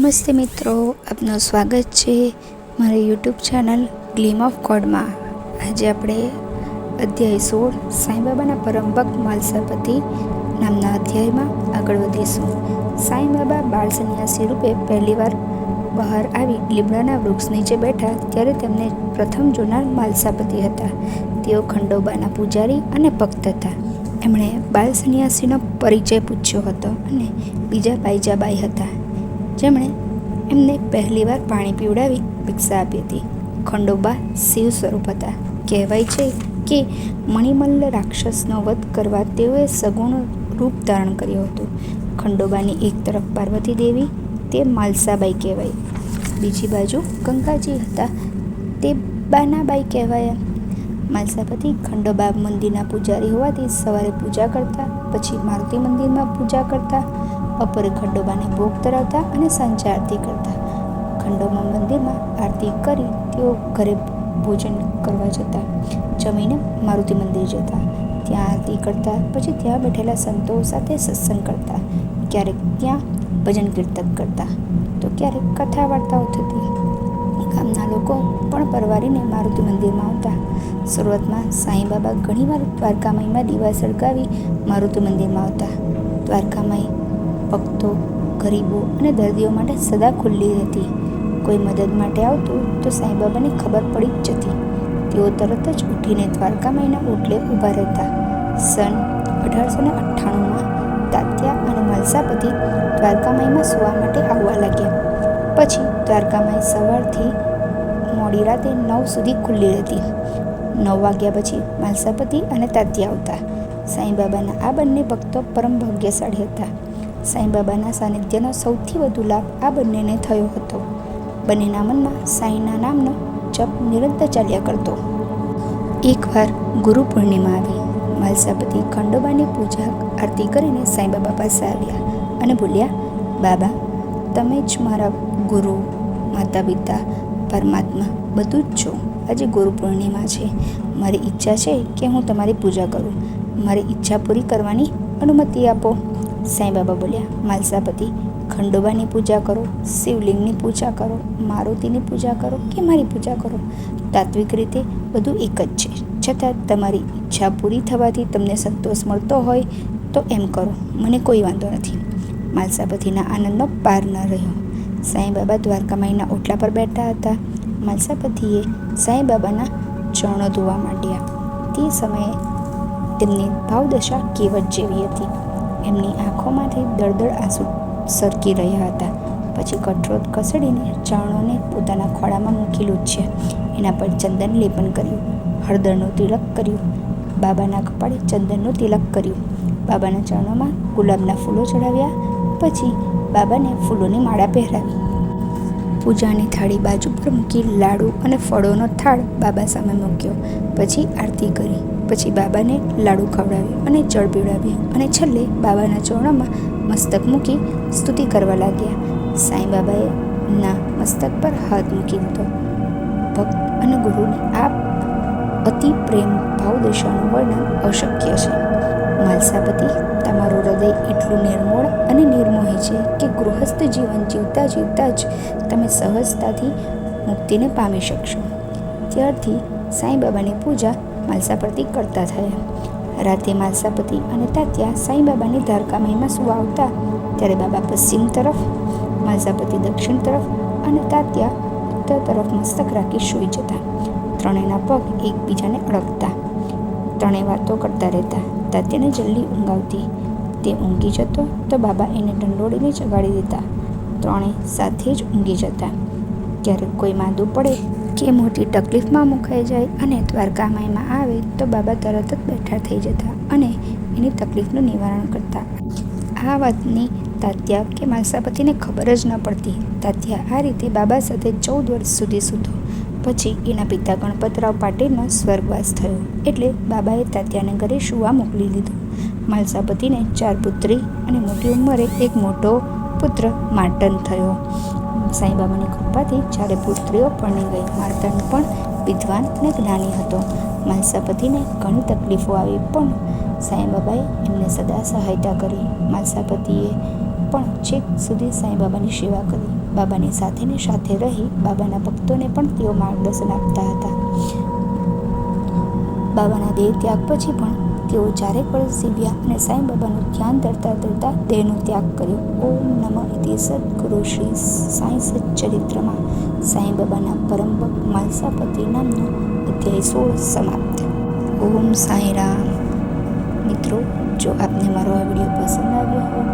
નમસ્તે મિત્રો, આપનું સ્વાગત છે મારી યુટ્યુબ ચેનલ ગ્લીમ ઓફ ગોડમાં। આજે આપણે અધ્યાય 16 સાંઈબાબાના પરમ ભક્ત માલસાપતિ નામના અધ્યાયમાં આગળ વધીશું। સાંઈબાબા બાળ સંન્યાસી રૂપે પહેલીવાર બહાર આવી લીમડાના વૃક્ષ નીચે બેઠા ત્યારે તેમને પ્રથમ જોનાર માલસાપતિ હતા। તેઓ ખંડોબાના પૂજારી અને ભક્ત હતા। એમણે બાળ સંન્યાસીનો પરિચય પૂછ્યો હતો અને બીજા બાઈજાબાઈ હતા, જેમણે એમને પહેલીવાર પાણી પીવડાવી ભિક્ષા આપી હતી। ખંડોબા શિવ સ્વરૂપ હતા। કહેવાય છે કે મણિમલ્લ રાક્ષસનો વધ કરવા તેઓએ સગુણ રૂપ ધારણ કર્યું હતું। ખંડોબાની એક તરફ પાર્વતી દેવી, તે માલસાબાઈ કહેવાય, બીજી બાજુ ગંગાજી હતા, તે બાનાબાઈ કહેવાયા। માલસાપતિ ખંડોબા મંદિરના પૂજારી હોવાથી સવારે પૂજા કરતા, પછી મારુતિ મંદિરમાં પૂજા કરતા, બપોરે ખંડોબાને ભોગ ધરાવતા અને સાંજે આરતી કરતા। ખંડોબા મંદિરમાં આરતી કરી તેઓ ઘરે ભોજન કરવા જતા, જમીને મારુતિ મંદિર જતા, ત્યાં આરતી કરતા, પછી ત્યાં બેઠેલા સંતો સાથે સત્સંગ કરતા, ક્યારેક ત્યાં ભજન કીર્તન કરતા, તો ક્યારેક કથા વાર્તાઓ થતી। ગામના લોકો પણ પરવારીને મારુતિ મંદિરમાં આવતા। શરૂઆતમાં સાંઈબાબા ઘણીવાર દ્વારકામાઈમાં દીવા સળગાવી મારુતિ મંદિરમાં આવતા। દ્વારકામાઈ ભક્તો, ગરીબો અને દર્દીઓ માટે સદા ખુલ્લી રહેતી। કોઈ મદદ માટે આવતું તો સાંઈબાબાને ખબર પડી જ જતી। તેઓ તરત જ ઉઠીને દ્વારકામાઈના ઓટલે ઊભા રહેતા। સન 1898માં તાત્યા અને માલસાપતિ દ્વારકામાઈમાં સૂવા માટે આવવા લાગ્યા। પછી દ્વારકામાઈ સવારથી મોડી રાતે 9 સુધી ખુલ્લી રહેતી। 9 વાગ્યા પછી માલસાપતિ અને તાત્યા આવતા। સાંઈબાબાના આ બંને ભક્તો પરમ ભાગ્યશાળી હતા। સાંઈબાબાના સાનિધ્યનો સૌથી વધુ લાભ આ બંનેને થયો હતો। બંનેના મનમાં સાંઈના નામનો જપ નિરંતર ચાલ્યા કરતો। એકવાર ગુરુ પૂર્ણિમા આવી। માલસાપતિ ખંડોબાની પૂજા આરતી કરીને સાંઈબાબા પાસે આવ્યા અને બોલ્યા, બાબા, તમે જ મારા ગુરુ, માતા પિતા, પરમાત્મા બધું જ છો। આજે ગુરુ પૂર્ણિમા છે। મારી ઈચ્છા છે કે હું તમારી પૂજા કરું। મારી ઈચ્છા પૂરી કરવાની અનુમતિ આપો। સાંઈબાબા બોલ્યા, માલસાપતિ, ખંડોબાની પૂજા કરો, શિવલિંગની પૂજા કરો, મારુતિની પૂજા કરો કે મારી પૂજા કરો, તાત્વિક રીતે બધું એક જ છે। છતાં તમારી ઈચ્છા પૂરી થવાથી તમને સંતોષ મળતો હોય તો એમ કરો, મને કોઈ વાંધો નથી। માલસાપતિના આનંદનો પાર ન રહ્યો। સાંઈબાબા દ્વારકામાઈના ઓટલા પર બેઠા હતા। માલસાપતિએ સાંઈબાબાના ચરણો ધોવા માંડ્યા। તે સમયે તેમની ભાવદશા કેવટ જેવી હતી। એમની આંખોમાંથી દળદળ આંસુ સરકી રહ્યા હતા। પછી કઠોળ ખસેડીને ચરણોને પોતાના ખોળામાં મૂકી લૂછ્યા। એના પર ચંદન લેપન કર્યું, હળદરનું તિલક કર્યું, બાબાના કપાળે ચંદનનું તિલક કર્યું, બાબાના ચરણોમાં ગુલાબના ફૂલો ચડાવ્યા, પછી બાબાને ફૂલોની માળા પહેરાવી। પૂજાની થાળી બાજુ પર મૂકી લાડુ અને ફળોનો થાળ બાબા સામે મૂક્યો, પછી આરતી કરી, પછી બાબાને લાડુ ખવડાવ્યું અને જળ પીવડાવ્યું અને છેલ્લે બાબાના ચરણોમાં મસ્તક મૂકી સ્તુતિ કરવા લાગ્યા। સાંઈબાબાએ ના મસ્તક પર હાથ મૂકી દીધો। ભક્ત અને ગુરુની આ અતિ પ્રેમ ભાવદશાનું વર્ણન અશક્ય છે। માલસાપતિ, તમારું હૃદય એટલું નિર્મળ અને નિર્મોહી છે કે ગૃહસ્થ જીવન જીવતા જીવતા જ તમે સહજતાથી મુક્તિને પામી શકશો। ત્યારથી સાંઈબાબાની પૂજા માલસાપતિ કરતા થયા। રાતે માલસાપતિ અને તાત્યા સાંઈબાબાની દ્વારકામાઈમાં સૂવા આવતા ત્યારે બાબા પશ્ચિમ તરફ, માલસાપતિ દક્ષિણ તરફ અને તાત્યા ઉત્તર તરફ મસ્તક રાખી સૂઈ જતા। ત્રણેયના પગ એકબીજાને અડકતા। ત્રણેય વાતો કરતા રહેતા। તાત્યાને જલ્દી ઊંઘ આવતી। તે ઊંઘી જતો તો બાબા એને ઢંઢોળીને જગાડી દેતા। ત્રણેય સાથે જ ઊંઘી જતા। ક્યારેક કોઈ માંદું પડે કે મોટી તકલીફમાં મુકાઈ જાય અને દ્વારકામાઈમાં આવે તો બાબા તરત જ બેઠા થઈ જતા અને એની તકલીફનું નિવારણ કરતા। આ વાતની તાત્યા કે માલસાપતિને ખબર જ ન પડતી। તાત્યા આ રીતે બાબા સાથે 14 વર્ષ સુધી સૂતો। પછી એના પિતા ગણપતરાવ પાટીલનો સ્વર્ગવાસ થયો એટલે બાબાએ તાત્યાને ઘરે સૂવા મોકલી દીધું। માલસાપતિને 4 પુત્રી અને મોટી ઉંમરે એક મોટો પુત્ર માર્તંડ થયો। સાંઈબાબાની કૃપાથી 4 પુત્રીઓ પરણી ગઈ। માર્તંડ પણ વિદ્વાન અને જ્ઞાની હતો। માલસાપતિને ઘણી તકલીફો આવી પણ સાંઈબાબાએ એમને સદા સહાયતા કરી। માલસાપતિએ પણ છેક સુધી સાંઈબાબાની સેવા કરી। બાબાની સાથે ને સાથે રહી બાબાના ભક્તોને પણ તેઓ માર્ગદર્શન આપતા હતા. બાબાના દેહ ત્યાગ પછી પણ તેઓ ચારેક વર્ષ જીવ્યા અને સાંઈ બાબાનું ધ્યાન ધરતા ધરતા દેહનો ત્યાગ કર્યો. ઓમ નમઃ ઇતિ સદગુરુ શ્રી સાંઈ સચ્ચરિત્રમાં સાંઈ બાબાના પરમ ભક્ત માલસાપતિ નામનો અધ્યાય 16 સમાપ્ત. ઓમ સાંઈ રામ. મિત્રો, જો આપને મારો આ વિડીયો પસંદ આવ્યો હોય